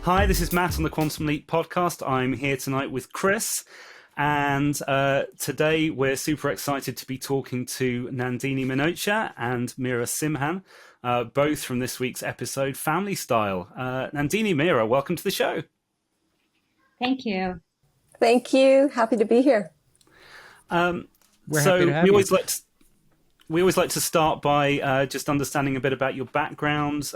Hi, this is Matt on the Quantum Leap podcast. I'm here tonight with Chris, and today we're super excited to be talking to Nandini Minocha and Meera Simhan, both from this week's episode, Family Style. Nandini, Meera, welcome to the show. Thank you. Thank you. Happy to be here. We're happy to have you. We always like to start by just understanding a bit about your background,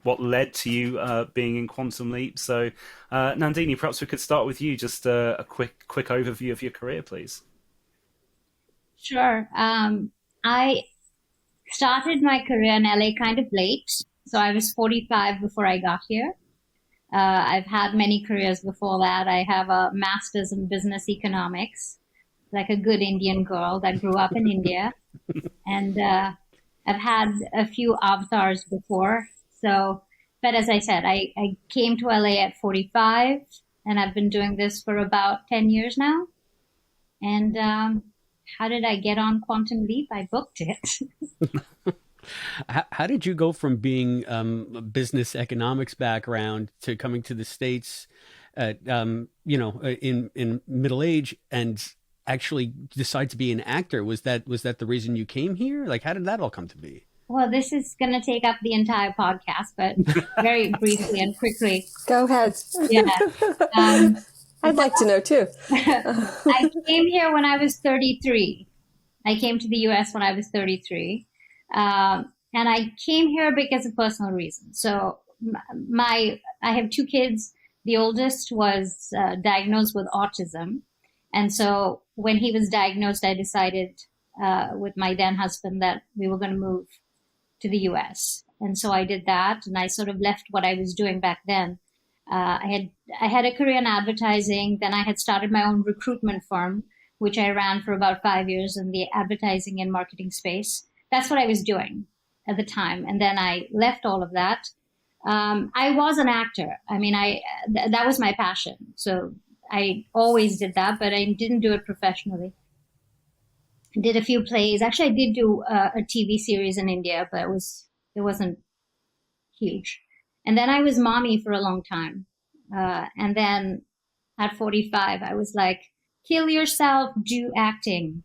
what led to you being in Quantum Leap. So, Nandini, perhaps we could start with you. Just a quick overview of your career, please. Sure. I started my career in LA kind of late. So I was 45 before I got here. I've had many careers before that. I have a master's in business economics, like a good Indian girl that grew up in India. And I've had a few avatars before. So, but as I said, I came to LA at 45, and I've been doing this for about 10 years now. And how did I get on Quantum Leap? I booked it. How did you go from being a business economics background to coming to the States at, in middle age and actually decide to be an actor? Was that the reason you came here? Like, how did that all come to be? Well, this is going to take up the entire podcast, but very briefly and quickly. Go ahead. Yeah. I'd like to know too. I came here when I was 33. I came to the US when I was 33. And I came here because of personal reasons. So I have two kids. The oldest was diagnosed with autism. And so when he was diagnosed, I decided with my then husband that we were going to move to the US. And so I did that, and I sort of left what I was doing back then. I had a career in advertising. Then I had started my own recruitment firm, which I ran for about 5 years in the advertising and marketing space. That's what I was doing at the time. And then I left all of that. I was an actor. I mean, that was my passion. So I always did that, but I didn't do it professionally. I did a few plays. Actually, I did do a TV series in India, but it wasn't huge. And then I was mommy for a long time. And then at 45, I was like, kill yourself, do acting.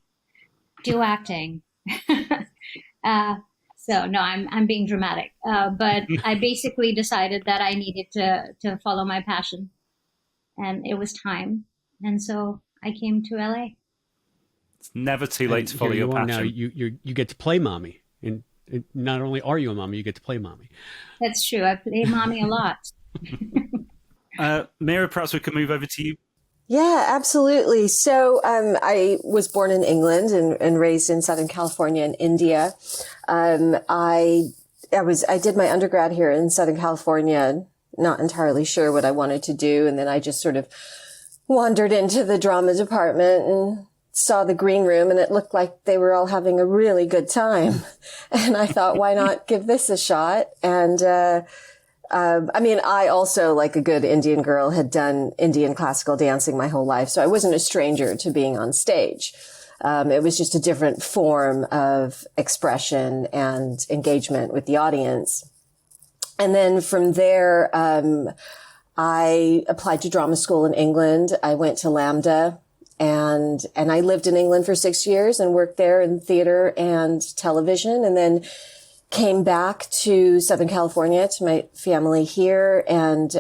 Do acting. So no, I'm being dramatic. But I basically decided that I needed to follow my passion. And it was time. And so I came to LA. It's never too late to follow your passion. Now you get to play mommy. And not only are you a mommy, you get to play mommy. That's true. I play mommy a lot. Meera, perhaps we could move over to you. Yeah, absolutely. So I was born in England and raised in Southern California and India. I did my undergrad here in Southern California, not entirely sure what I wanted to do. And then I just sort of wandered into the drama department and saw the green room, and it looked like they were all having a really good time. And I thought, why not give this a shot? And I also, like a good Indian girl, had done Indian classical dancing my whole life. So I wasn't a stranger to being on stage. It was just a different form of expression and engagement with the audience. And then from there, I applied to drama school in England. I went to LAMDA, and I lived in England for 6 years and worked there in theater and television, and then came back to Southern California to my family here, and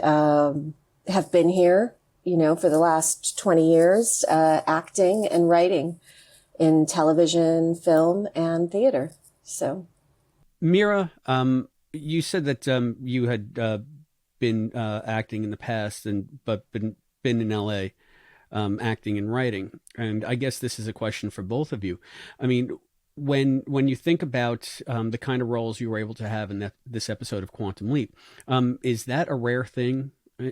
have been here, for the last 20 years, acting and writing in television, film, and theater. So, Meera, you said that you had been acting in the past, but been in LA, acting and writing. And I guess this is a question for both of you. I mean, when you think about the kind of roles you were able to have in this episode of Quantum Leap, is that a rare thing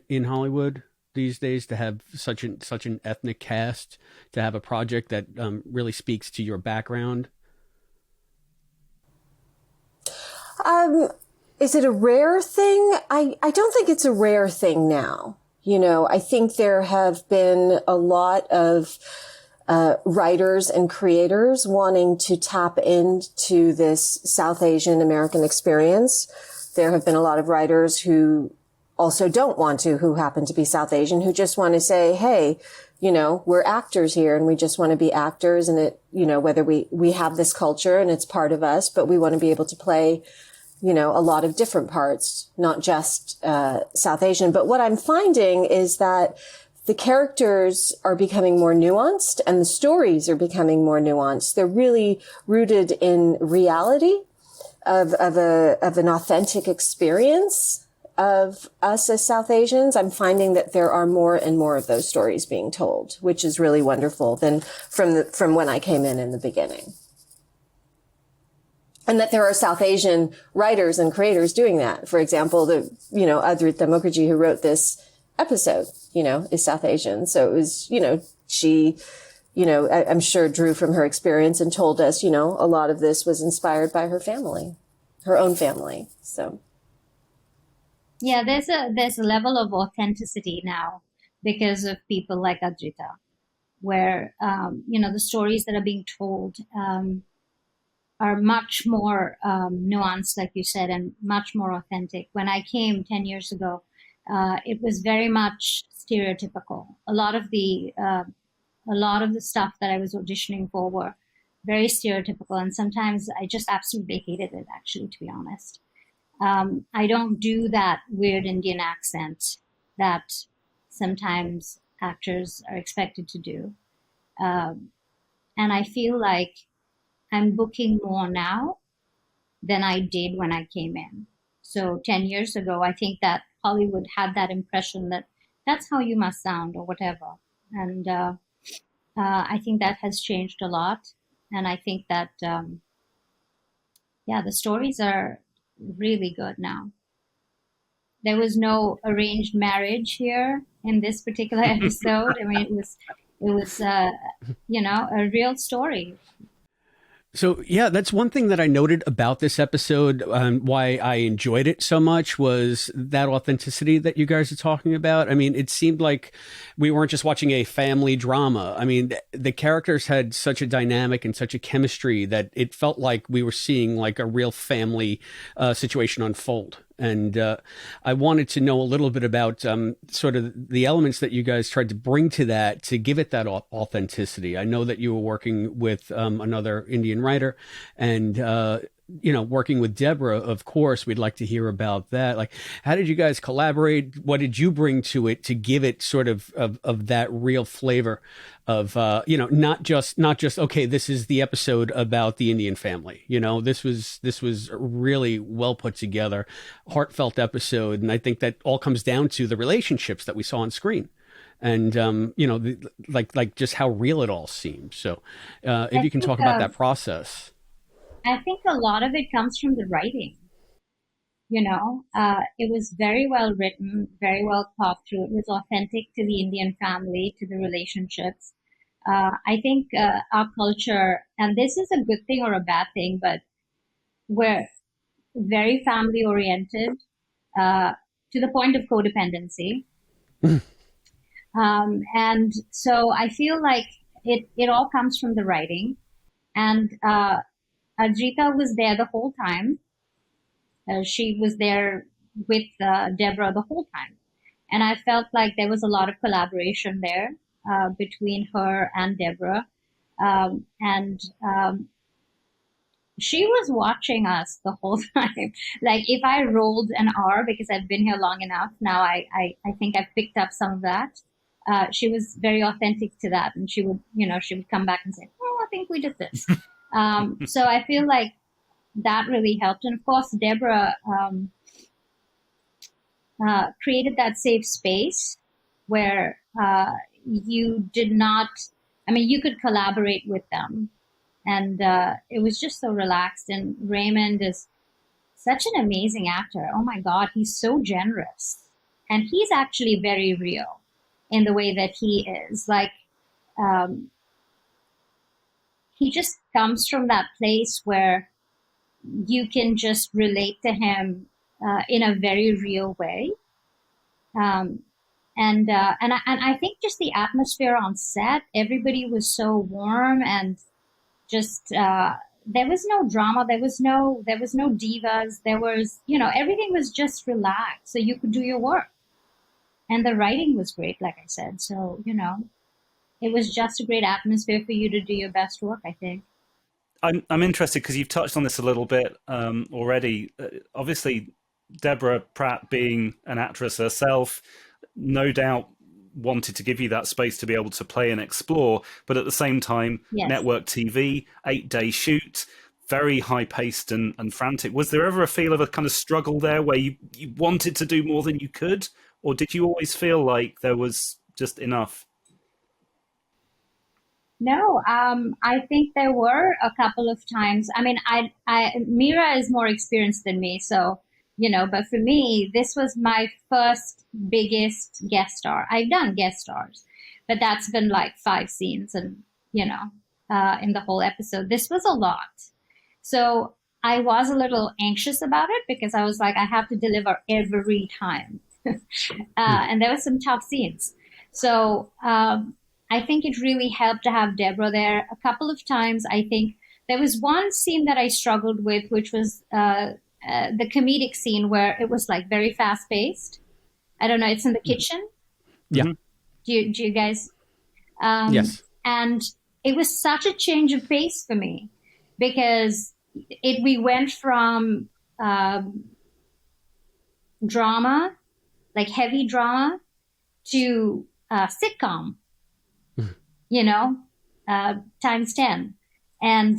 in Hollywood these days, to have such an ethnic cast, to have a project that really speaks to your background? Is it a rare thing? I don't think it's a rare thing now. I think there have been a lot of writers and creators wanting to tap into this South Asian American experience. There have been a lot of writers who also don't want to, who happen to be South Asian, who just want to say, hey, we're actors here and we just want to be actors, and whether we have this culture and it's part of us, but we want to be able to play, a lot of different parts, not just, South Asian. But what I'm finding is that the characters are becoming more nuanced and the stories are becoming more nuanced. They're really rooted in reality of an authentic experience of us as South Asians. I'm finding that there are more and more of those stories being told, which is really wonderful than from when I came in the beginning. And that there are South Asian writers and creators doing that. For example, Adrita Mukherjee, who wrote this episode, is South Asian. So it was, she, I'm sure drew from her experience and told us, a lot of this was inspired by her family, her own family. So. Yeah, there's a level of authenticity now because of people like Adrita, where, the stories that are being told, are much more, nuanced, like you said, and much more authentic. When I came 10 years ago, it was very much stereotypical. A lot of the stuff that I was auditioning for were very stereotypical, and sometimes I just absolutely hated it, actually, to be honest. I don't do that weird Indian accent that sometimes actors are expected to do. And I feel like I'm booking more now than I did when I came in. So 10 years ago, I think that Hollywood had that impression that that's how you must sound or whatever. And I think that has changed a lot. And I think that, the stories are really good now. There was no arranged marriage here in this particular episode. I mean, it was a real story. So, yeah, that's one thing that I noted about this episode. Why I enjoyed it so much was that authenticity that you guys are talking about. I mean, it seemed like we weren't just watching a family drama. I mean, the characters had such a dynamic and such a chemistry that it felt like we were seeing like a real family situation unfold. And I wanted to know a little bit about sort of the elements that you guys tried to bring to that to give it that authenticity. I know that you were working with another Indian writer and, working with Deborah, of course, we'd like to hear about that. Like, how did you guys collaborate? What did you bring to it to give it sort of that real flavor of, not just, okay, this is the episode about the Indian family. This was really well put together, heartfelt episode. And I think that all comes down to the relationships that we saw on screen. And, like just how real it all seems. So if you can talk about that process. I think a lot of it comes from the writing. It was very well written, very well thought through. It was authentic to the Indian family, to the relationships. I think our culture, and this is a good thing or a bad thing, but we're very family oriented to the point of codependency. And so I feel like it all comes from the writing. And Adrita was there the whole time. She was there with Deborah the whole time. And I felt like there was a lot of collaboration there between her and Deborah. She was watching us the whole time. Like if I rolled an R, because I've been here long enough, now I think I've picked up some of that. She was very authentic to that. And she would come back and say, oh, I think we did this. So I feel like that really helped. And of course, Deborah created that safe space where you could collaborate with them. And it was just so relaxed. And Raymond is such an amazing actor. Oh my God, he's so generous. And he's actually very real in the way that he is. Like, he just comes from that place where you can just relate to him in a very real way. And I think just the atmosphere on set, everybody was so warm and just there was no drama. There was no divas. There was, everything was just relaxed. So you could do your work. And the writing was great, like I said. So, it was just a great atmosphere for you to do your best work, I think. I'm interested because you've touched on this a little bit already. Obviously, Deborah Pratt, being an actress herself, no doubt wanted to give you that space to be able to play and explore, but at the same time, yes. Network TV, 8-day shoot, very high-paced and frantic. Was there ever a feel of a kind of struggle there where you wanted to do more than you could, or did you always feel like there was just enough? No, I think there were a couple of times. I mean, Meera is more experienced than me, so, but for me, this was my first biggest guest star. I've done guest stars, but that's been like 5 scenes and, in the whole episode. This was a lot. So I was a little anxious about it because I was like, I have to deliver every time. And there were some tough scenes. So, I think it really helped to have Deborah there a couple of times. I think there was one scene that I struggled with, which was the comedic scene where it was like very fast paced. I don't know. It's in the kitchen. Yeah. Do you guys? Yes. And it was such a change of pace for me because we went from drama, like heavy drama, to sitcom. Times 10. And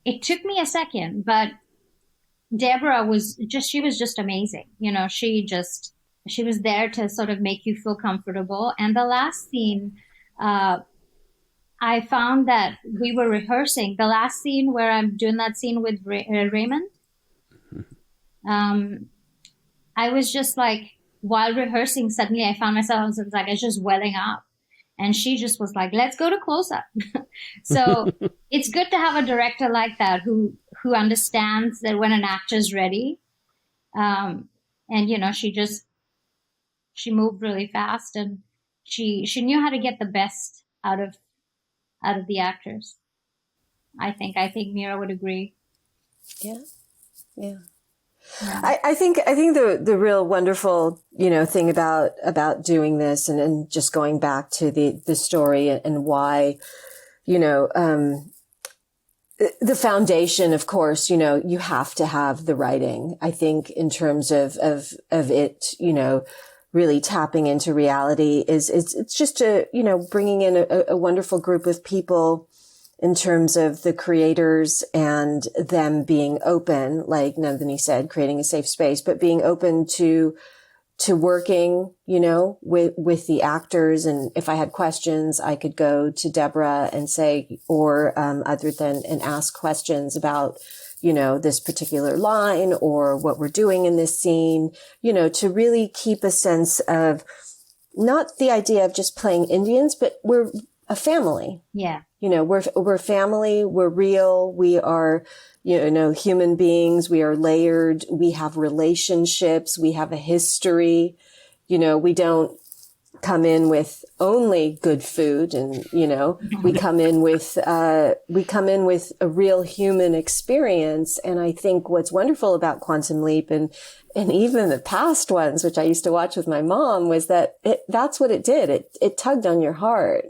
it took me a second, but Deborah she was just amazing. She was there to sort of make you feel comfortable. And the last scene, I found that we were rehearsing. The last scene where I'm doing that scene with Raymond, I was just like, while rehearsing, suddenly I found myself, I was just welling up. And she just was like, let's go to close-up. So it's good to have a director like that who understands that when an actor's ready. And, she moved really fast and she knew how to get the best out of the actors. I think Meera would agree. Yeah. Yeah. I think the real wonderful, thing about doing this and just going back to the story and why, the foundation, of course, you have to have the writing. I think in terms of it, really tapping into reality it's just bringing in a wonderful group of people in terms of the creators and them being open, like Nandini said, creating a safe space, but being open to working, with the actors. And if I had questions, I could go to Deborah and say, or other than and ask questions about, this particular line or what we're doing in this scene, to really keep a sense of not the idea of just playing Indians, but we're a family. Yeah. We're family, we're real, we are, human beings, we are layered, we have relationships, we have a history, we don't come in with only good food and, we come in with a real human experience. And I think what's wonderful about Quantum Leap and even the past ones, which I used to watch with my mom, was that that's what it did. It tugged on your heart.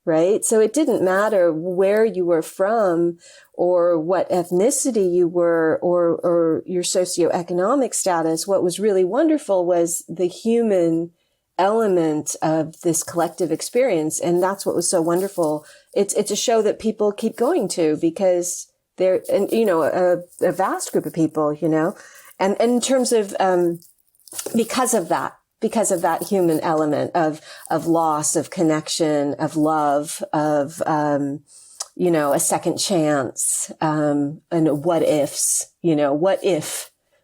Right? So it didn't matter where you were from or what ethnicity you were or your socioeconomic status. What was really wonderful was the human element of this collective experience. And that's what was so wonderful. It's a show that people keep going to because they're, and, a vast group of people, and in terms of, because of that human element of loss, of connection, of love, of, a second chance, and what ifs,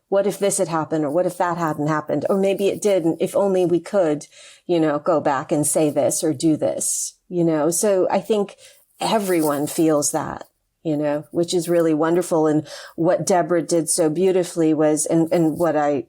what if this had happened or what if that hadn't happened? Or maybe it did. And if only we could, go back and say this or do this, so I think everyone feels that, which is really wonderful. And what Deborah did so beautifully was, and what I,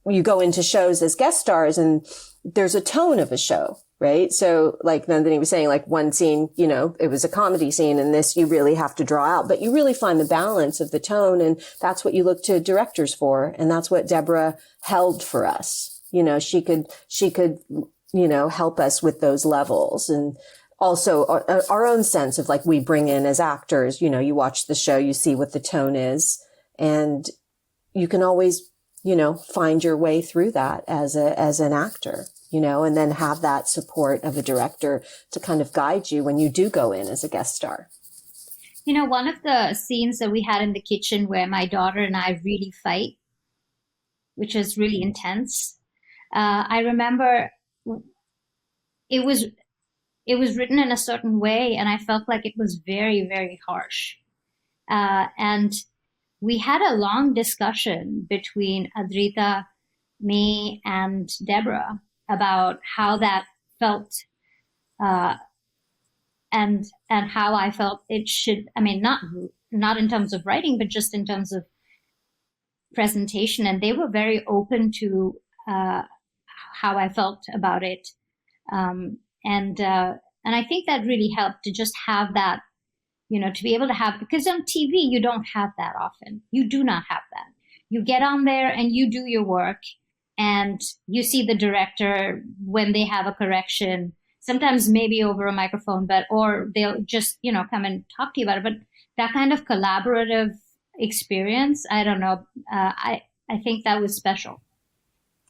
you go into shows as guest stars and there's a tone of a show, right? So like Nandini was saying, like one scene, you know, it was a comedy scene, and this you really have to draw out, but you really find the balance of the tone. And that's what you look to directors for. And that's what Deborah held for us. You know, she could, you know, help us with those levels. And also our own sense of like, we bring in as actors, you know, you watch the show, you see what the tone is, and you can always, you know, find your way through that as an actor, you know, and then have that support of a director to kind of guide you when you do go in as a guest star. You know, one of the scenes that we had in the kitchen where my daughter and I really fight, which is really intense. I remember it was written in a certain way, and I felt like it was very, very harsh. And we had a long discussion between Adrita, me, and Deborah about how that felt, and how I felt it should. I mean, not in terms of writing, but just in terms of presentation. And they were very open to how I felt about it, and I think that really helped to just have that. You know, to be able to have, because on TV, you don't have that often. You do not have that. You get on there and you do your work, and you see the director when they have a correction, sometimes maybe over a microphone, or they'll just, you know, come and talk to you about it. But that kind of collaborative experience, I don't know. I think that was special.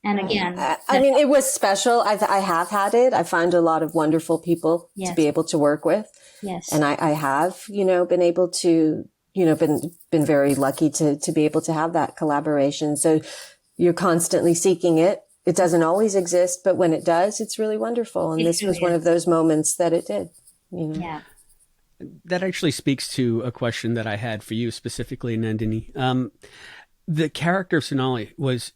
And again, I mean, it was special. I have had it. I find a lot of wonderful people to be able to work with. Yes. And I have, you know, been able to, you know, been very lucky to be able to have that collaboration. So you're constantly seeking it. It doesn't always exist, but when it does, it's really wonderful. And this was one of those moments that it did, you know. Yeah. That actually speaks to a question that I had for you specifically, Nandini. The character of Sonali was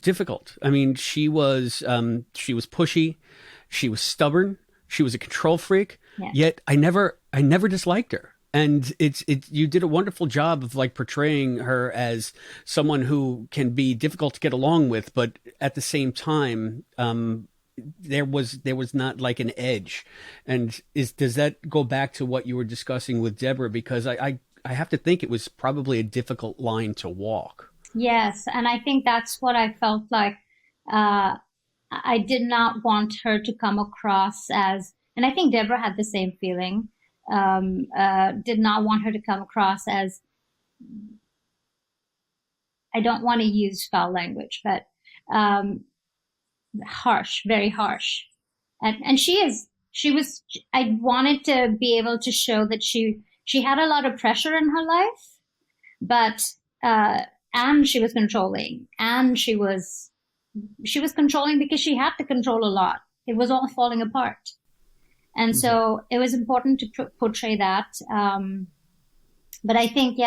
difficult. I mean, she was pushy, she was stubborn, she was a control freak. Yeah. Yet I never disliked her. And you did a wonderful job of like portraying her as someone who can be difficult to get along with, but at the same time, there was not like an edge. And does that go back to what you were discussing with Deborah? Because I have to think it was probably a difficult line to walk. Yes. And I think that's what I felt like. I did not want her to come across as, and I think Deborah had the same feeling, did not want her to come across as, I don't want to use foul language, but harsh, very harsh. And I wanted to be able to show that she had a lot of pressure in her life, but, and she was controlling, and she was controlling because she had to control a lot. It was all falling apart. And so it was important to portray that. But I think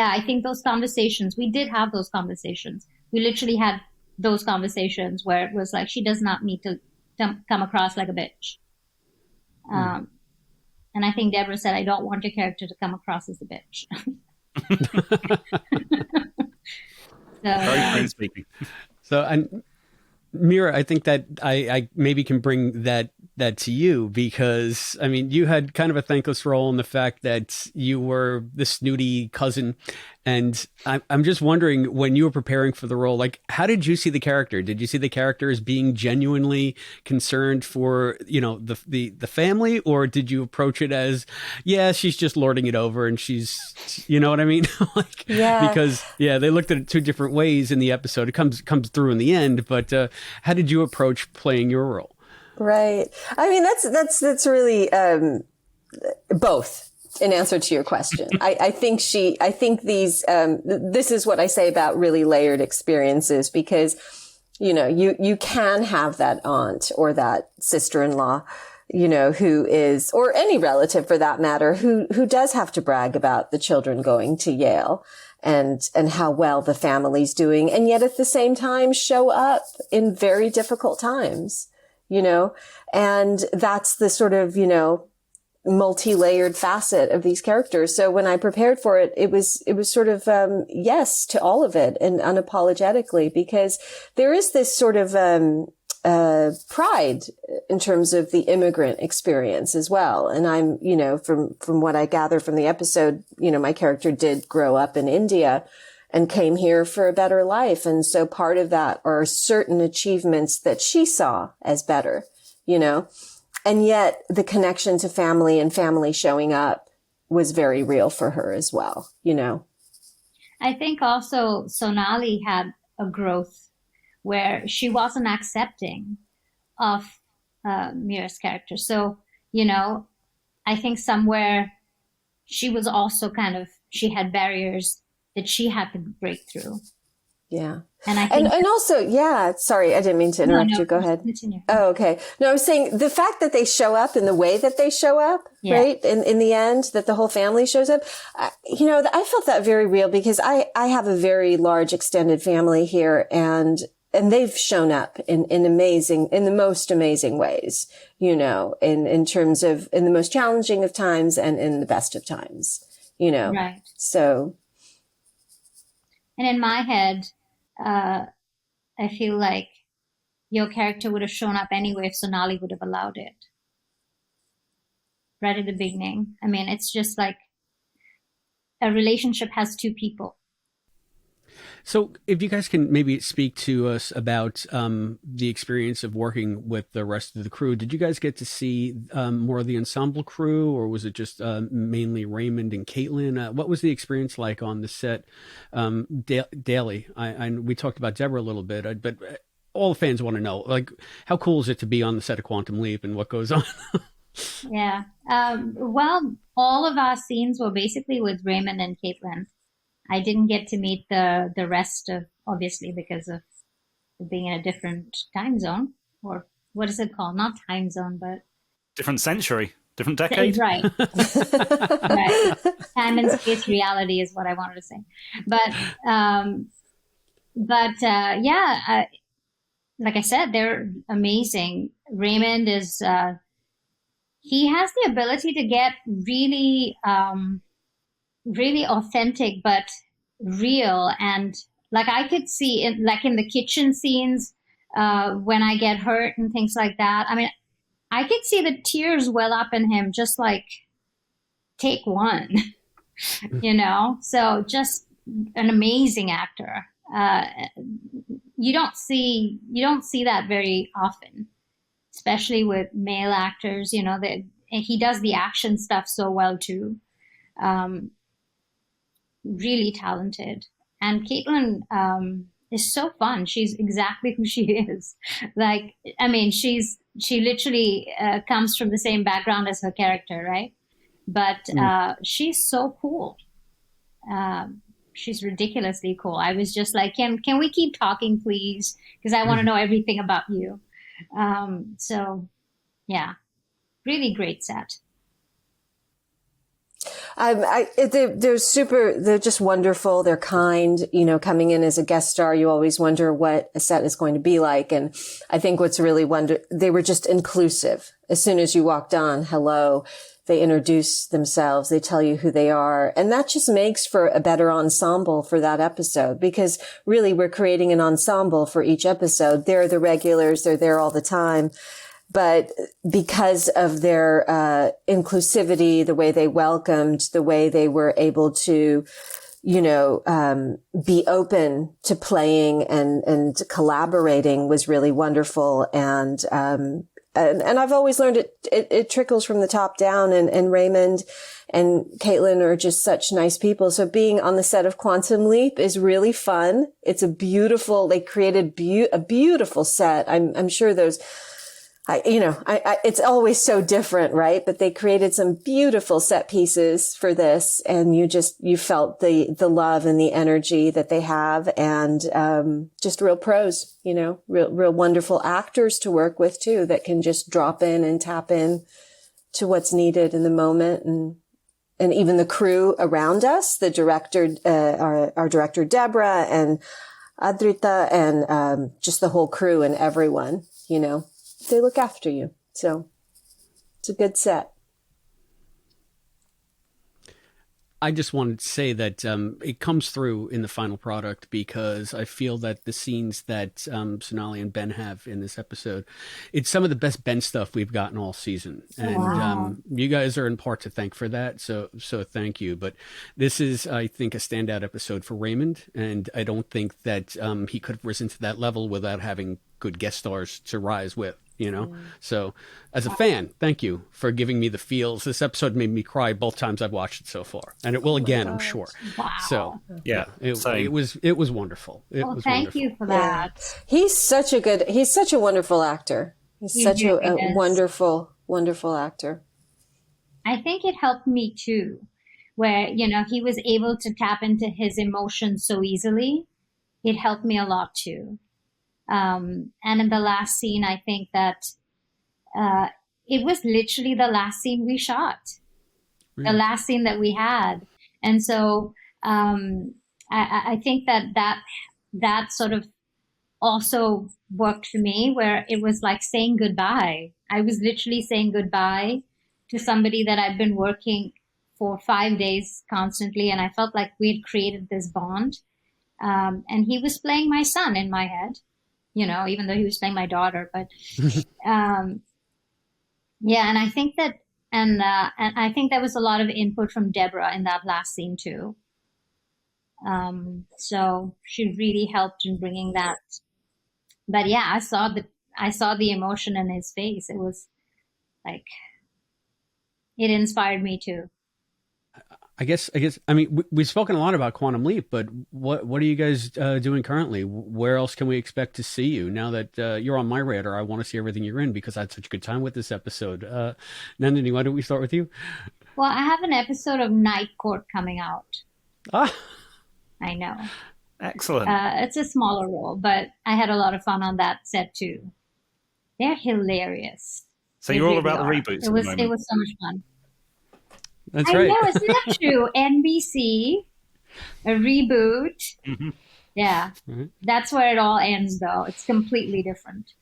those conversations, we did have those conversations. We literally had those conversations where it was like, she does not need to come across like a bitch. And I think Deborah said, I don't want your character to come across as a bitch. Very plain speaking. So, and Meera, I think that I maybe can bring that to you, because I mean, you had kind of a thankless role in the fact that you were the snooty cousin. And I'm just wondering, when you were preparing for the role, like, how did you see the character? Did you see the character as being genuinely concerned for, you know, the family, or did you approach it as, yeah, she's just lording it over and she's, you know what I mean? Like, yeah. Because they looked at it two different ways in the episode. It comes through in the end, but how did you approach playing your role? Right. I mean, that's really both. In answer to your question, I think these, this is what I say about really layered experiences, because, you know, you can have that aunt or that sister-in-law, you know, who is, or any relative for that matter, who does have to brag about the children going to Yale and how well the family's doing. And yet at the same time show up in very difficult times, you know, and that's the sort of, you know, multi-layered facet of these characters. So when I prepared for it, it was sort of, yes to all of it, and unapologetically, because there is this sort of, pride in terms of the immigrant experience as well. And I'm, from what I gather from the episode, my character did grow up in India and came here for a better life. And so part of that are certain achievements that she saw as better, and yet the connection to family and family showing up was very real for her as well, I think also Sonali had a growth where she wasn't accepting of Meera's character. So, I think somewhere she was also she had barriers that she had to break through. Yeah. And I think and also, sorry, I didn't mean to interrupt you. Go ahead. Continue. Oh, okay. No, I was saying the fact that they show up in the way that they show up, right? In the end, that the whole family shows up, I felt that very real because I have a very large extended family here and they've shown up in the most amazing ways, in terms of in the most challenging of times and in the best of times, Right. So. And in my head, I feel like your character would have shown up anyway if Sonali would have allowed it. Right at the beginning. I mean, it's just like a relationship has two people. So if you guys can maybe speak to us about the experience of working with the rest of the crew, did you guys get to see more of the ensemble crew, or was it just mainly Raymond and Caitlin? What was the experience like on the set daily? We talked about Deborah a little bit, but all the fans want to know, like, how cool is it to be on the set of Quantum Leap and what goes on? Yeah. Well, all of our scenes were basically with Raymond and Caitlin. I didn't get to meet the rest of, obviously, because of being in a different time zone, or what is it called? Not time zone, but different century, different decade. Right. Right. Time and space reality is what I wanted to say. Like I said, they're amazing. Raymond is, he has the ability to get really, really authentic, but real. And like I could see in the kitchen scenes, when I get hurt and things like that. I mean, I could see the tears well up in him, just like take one, so just an amazing actor. You don't see that very often, especially with male actors, that he does the action stuff so well too. Really talented. And Caitlin is so fun. She's exactly who she is. Like, I mean, she literally comes from the same background as her character, right? But she's so cool. She's ridiculously cool. I was just like, can we keep talking, please? Because I want to know everything about you. So, yeah, really great set. They're just wonderful. They're kind, coming in as a guest star. You always wonder what a set is going to be like. And I think what's really they were just inclusive. As soon as you walked on, hello, they introduce themselves. They tell you who they are. And that just makes for a better ensemble for that episode, because really we're creating an ensemble for each episode. They're the regulars. They're there all the time. But because of their inclusivity, the way they welcomed, the way they were able to, be open to playing and collaborating was really wonderful. And I've always learned it trickles from the top down, and Raymond and Caitlin are just such nice people. So being on the set of Quantum Leap is really fun. It's they created a beautiful set. I'm sure it's always so different, right? But they created some beautiful set pieces for this, and you felt the love and the energy that they have, and just real pros, real wonderful actors to work with too, that can just drop in and tap in to what's needed in the moment, and even the crew around us, the director, our director Deborah and Adrita, and just the whole crew and everyone, they look after you. So it's a good set. I just wanted to say that it comes through in the final product, because I feel that the scenes that Sonali and Ben have in this episode, it's some of the best Ben stuff we've gotten all season. And you guys are in part to thank for that. So thank you. But this is, I think, a standout episode for Raymond. And I don't think that he could have risen to that level without having good guest stars to rise with. So as a fan, thank you for giving me the feels. This episode made me cry both times I've watched it so far, and it will again, I'm sure. Wow. So it was wonderful. Thank you for that. Yeah. He's such a wonderful actor. He's such a wonderful actor. I think it helped me too, where, he was able to tap into his emotions so easily. It helped me a lot too. And in the last scene, I think that it was literally the last scene we shot, the last scene that we had. And so I think that sort of also worked for me, where it was like saying goodbye. I was literally saying goodbye to somebody that I'd been working for 5 days constantly. And I felt like we had created this bond. And he was playing my son in my head. Even though he was playing my daughter, but, and I think that, and I think there was a lot of input from Deborah in that last scene too. So she really helped in bringing that. But yeah, I saw the emotion in his face. It was like, it inspired me too. I guess. I mean, we've spoken a lot about Quantum Leap, but what are you guys doing currently? Where else can we expect to see you now that you're on my radar? I want to see everything you're in, because I had such a good time with this episode. Nandini, why don't we start with you? Well, I have an episode of Night Court coming out. Ah, I know. Excellent. It's a smaller role, but I had a lot of fun on that set too. They're hilarious. So you're all about the reboots. It was so much fun. That's right. I know, isn't that true? NBC, a reboot. Mm-hmm. Yeah, That's where it all ends, though. It's completely different.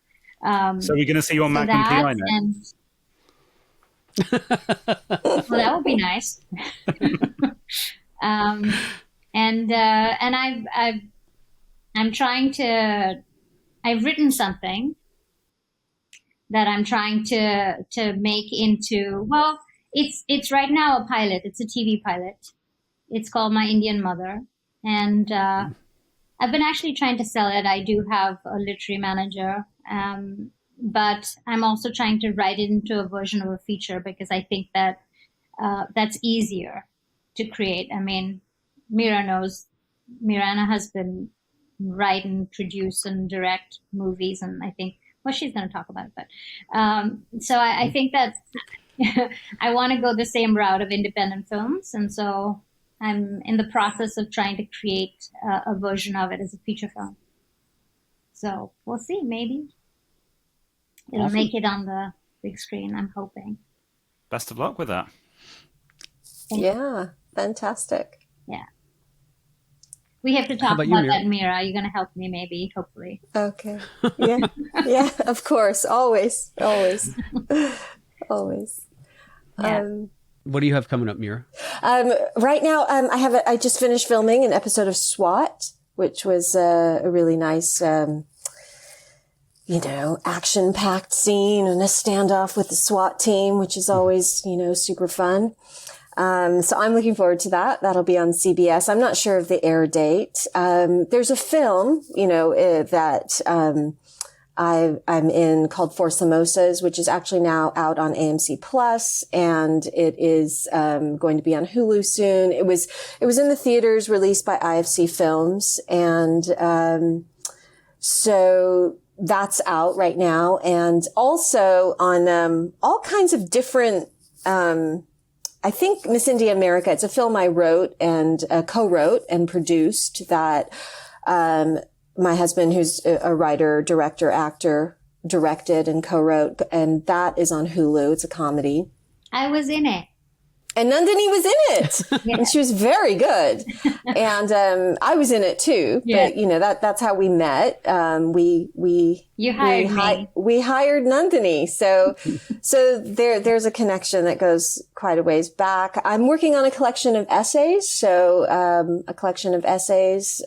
So we're going to see you on Magnum PI now. Well, that would be nice. I'm trying to. I've written something that I'm trying to make into, well. It's right now a pilot. It's a TV pilot. It's called My Indian Mother. And I've been actually trying to sell it. I do have a literary manager. But I'm also trying to write it into a version of a feature, because I think that that's easier to create. I mean, Meera knows. Meera and her husband write and produce and direct movies. And I think, well, she's going to talk about it. But so I think that I want to go the same route of independent films. And so I'm in the process of trying to create a version of it as a feature film. So we'll see. Maybe it'll make it on the big screen, I'm hoping. Best of luck with that. Yeah, fantastic. Yeah. We have to talk about that, Meera. You're going to help me, maybe, hopefully. Okay. Yeah. Yeah, of course. Always. Always. Always. Yeah. What do you have coming up, Meera? Right now, I just finished filming an episode of SWAT, which was a really nice, action-packed scene and a standoff with the SWAT team, which is always, super fun. So I'm looking forward to that. That'll be on CBS. I'm not sure of the air date. There's a film, that I'm in called Four Samosas, which is actually now out on AMC Plus, and it is going to be on Hulu soon. It was in the theaters, released by IFC Films, and so that's out right now, and also on all kinds of different. I think Miss India America. It's a film I wrote and co-wrote and produced that. My husband, who's a writer, director, actor, directed and co-wrote, and that is on Hulu. It's a comedy. I was in it. And Nandini was in it, and she was very good. And I was in it too. But that's how we met. You hired me. We hired Nandini. So there's a connection that goes quite a ways back. I'm working on a collection of essays. So a collection of essays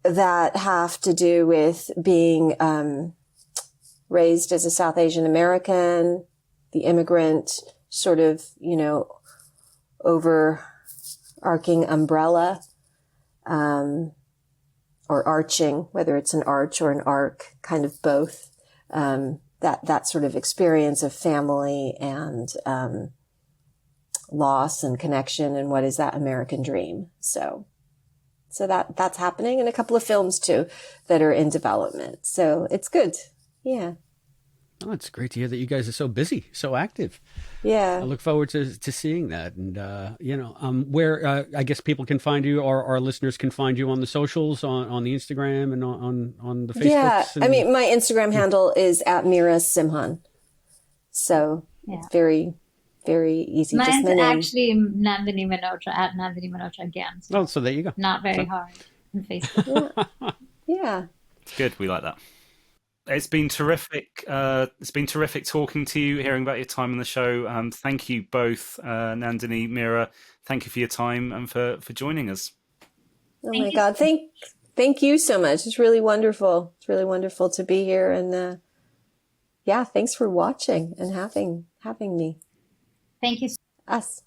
that have to do with being raised as a South Asian American, the immigrant sort of, overarching umbrella, or arching, whether it's an arch or an arc, kind of both, that sort of experience of family and, loss and connection and what is that American dream. So that's happening, and a couple of films too that are in development. So it's good. Yeah. Oh, it's great to hear that you guys are so busy, so active. Yeah. I look forward to seeing that. And, where I guess people can find you, or our listeners can find you on the socials, on the Instagram and on the Facebook. Yeah. I mean, my Instagram handle is at Meera Simhan. So it's very, very easy. Mine's actually Nandini Minocha, at Nandini Minocha again. So there you go. Not very hard on Facebook. Yeah. It's good. We like that. It's been terrific. It's been terrific talking to you, hearing about your time on the show. Thank you both, Nandini, Meera. Thank you for your time and for joining us. Oh my God. Thank you so much. It's really wonderful. It's really wonderful to be here. And thanks for watching and having me. Thank you. Us.